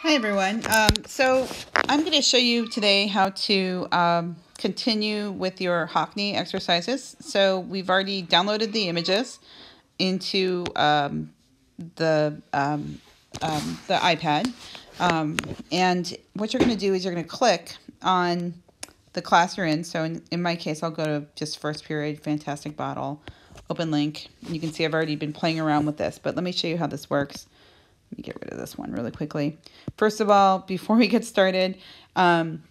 Hi everyone. So I'm going to show you today how to continue with your Hockney exercises. So we've already downloaded the images into the iPad, and what you're going to do is you're going to click on the class you're in. So in my case, I'll go to just first period, fantastic bottle, open link. You can see I've already been playing around with this, but let me show you how this works. Let me get rid of this one really quickly. First of all, before we get started,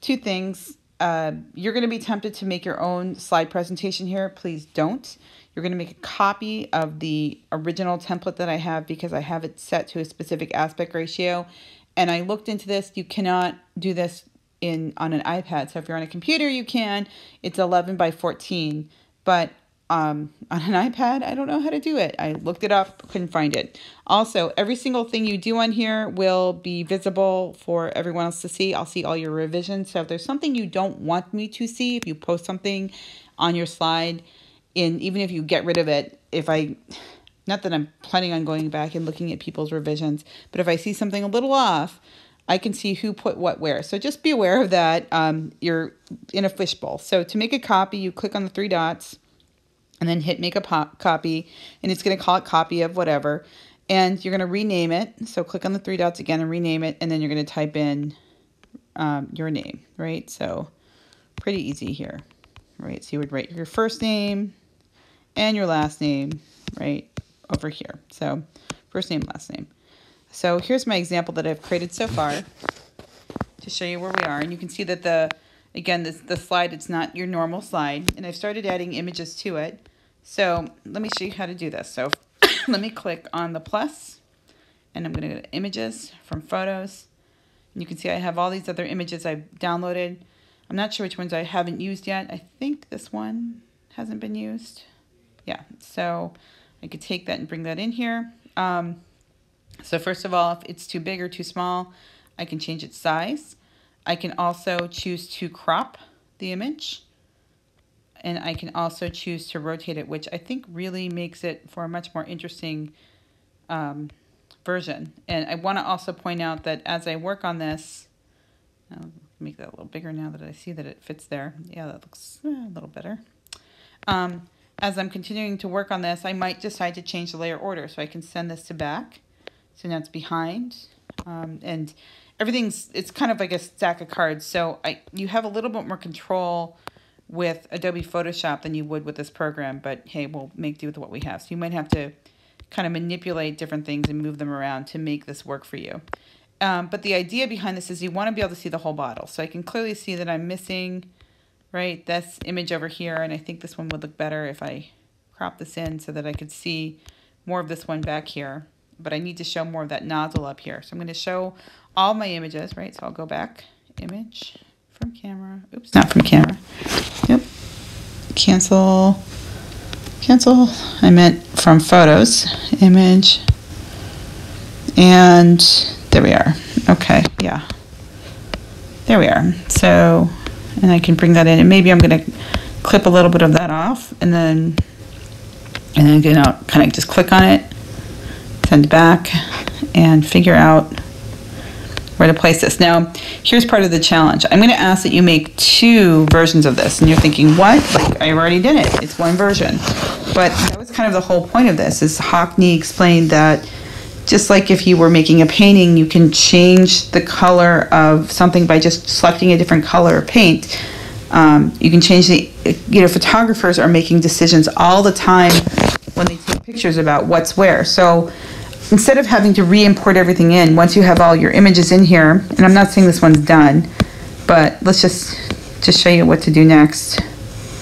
two things. You're going to be tempted to make your own slide presentation here. Please don't. You're going to make a copy of the original template that I have because I have it set to a specific aspect ratio. And I looked into this. You cannot do this on an iPad. So if you're on a computer, you can. It's 11 by 14. But on an iPad, I don't know how to do it. I looked it up, couldn't find it. Also, every single thing you do on here will be visible for everyone else to see. I'll see all your revisions. So if there's something you don't want me to see, if you post something on your slide, even if you get rid of it, not that I'm planning on going back and looking at people's revisions, but if I see something a little off, I can see who put what where. So just be aware of that. You're in a fishbowl. So to make a copy, you click on the three dots, and then hit make a copy, and it's going to call it copy of whatever, and you're going to rename it. So click on the three dots again and rename it, and then you're going to type in your name, right? So pretty easy here, right? So you would write your first name and your last name right over here. So first name, last name. So here's my example that I've created so far to show you where we are, and you can see that the slide, it's not your normal slide, and I've started adding images to it. So let me show you how to do this. So let me click on the plus, and I'm going to go to images from photos. And you can see I have all these other images I've downloaded. I'm not sure which ones I haven't used yet. I think this one hasn't been used. Yeah, so I could take that and bring that in here. So first of all, if it's too big or too small, I can change its size. I can also choose to crop the image, and I can also choose to rotate it, which I think really makes it for a much more interesting version. And I want to also point out that as I work on this, I'll make that a little bigger now that I see that it fits there. Yeah, that looks a little better. As I'm continuing to work on this, I might decide to change the layer order, so I can send this to back. So now it's behind, and it's kind of like a stack of cards. So you have a little bit more control with Adobe Photoshop than you would with this program, but hey, we'll make do with what we have. So you might have to kind of manipulate different things and move them around to make this work for you. But the idea behind this is you want to be able to see the whole bottle. So I can clearly see that I'm missing, right, this image over here, and I think this one would look better if I crop this in so that I could see more of this one back here. But I need to show more of that nozzle up here. So I'm going to show all my images, right? So I'll go back, image from camera. Oops, not from camera. Yep. Cancel. I meant from photos, image. And there we are. Okay, yeah. There we are. So, and I can bring that in. And maybe I'm going to clip a little bit of that off. And then again, I'll kind of just click on it, send back, and figure out where to place this. Now, here's part of the challenge. I'm going to ask that you make two versions of this. And you're thinking, what? Like, I already did it. It's one version. But that was kind of the whole point of this, is Hockney explained that just like if you were making a painting, you can change the color of something by just selecting a different color of paint. You can change photographers are making decisions all the time when they take pictures about what's where. So instead of having to re-import everything in, once you have all your images in here, and I'm not saying this one's done, but let's just show you what to do next.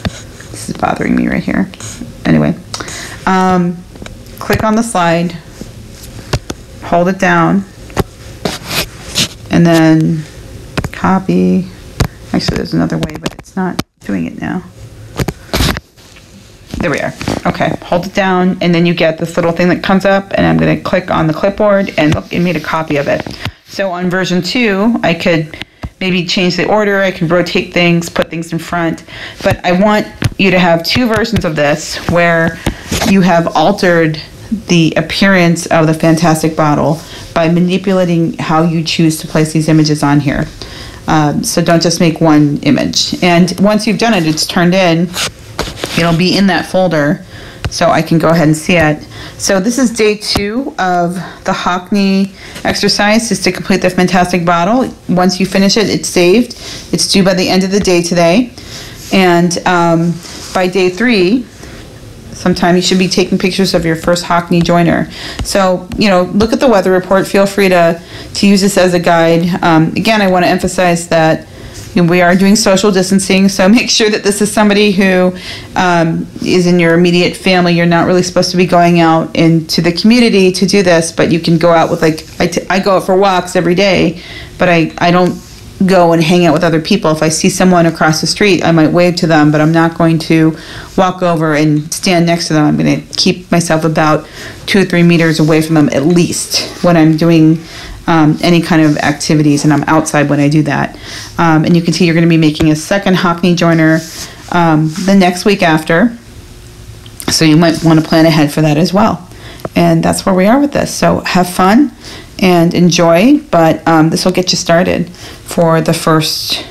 This is bothering me right here. Anyway, click on the slide, hold it down, and then copy. Actually, there's another way, but it's not doing it now. There we are. Okay, hold it down, and then you get this little thing that comes up, and I'm going to click on the clipboard, and look, it made a copy of it. So on version 2, I could maybe change the order, I could rotate things, put things in front, but I want you to have two versions of this where you have altered the appearance of the fantastic bottle by manipulating how you choose to place these images on here. So don't just make one image. And once you've done it, it's turned in. It'll be in that folder, so I can go ahead and see it. So this is day 2 of the Hockney exercise, just to complete the fantastic bottle. Once you finish it, it's saved. It's due by the end of the day today. And by day 3, sometime you should be taking pictures of your first Hockney joiner. So, you know, look at the weather report. Feel free to use this as a guide. Again, I want to emphasize that we are doing social distancing, so make sure that this is somebody who is in your immediate family. You're not really supposed to be going out into the community to do this, but you can go out with, like, I go out for walks every day, but I don't go and hang out with other people. If I see someone across the street, I might wave to them, but I'm not going to walk over and stand next to them. I'm going to keep myself about 2 or 3 meters away from them at least when I'm doing any kind of activities, and I'm outside when I do that. And you can see you're going to be making a second Hockney joiner the next week after, so you might want to plan ahead for that as well. And that's where we are with this. So have fun and enjoy, but this will get you started for the first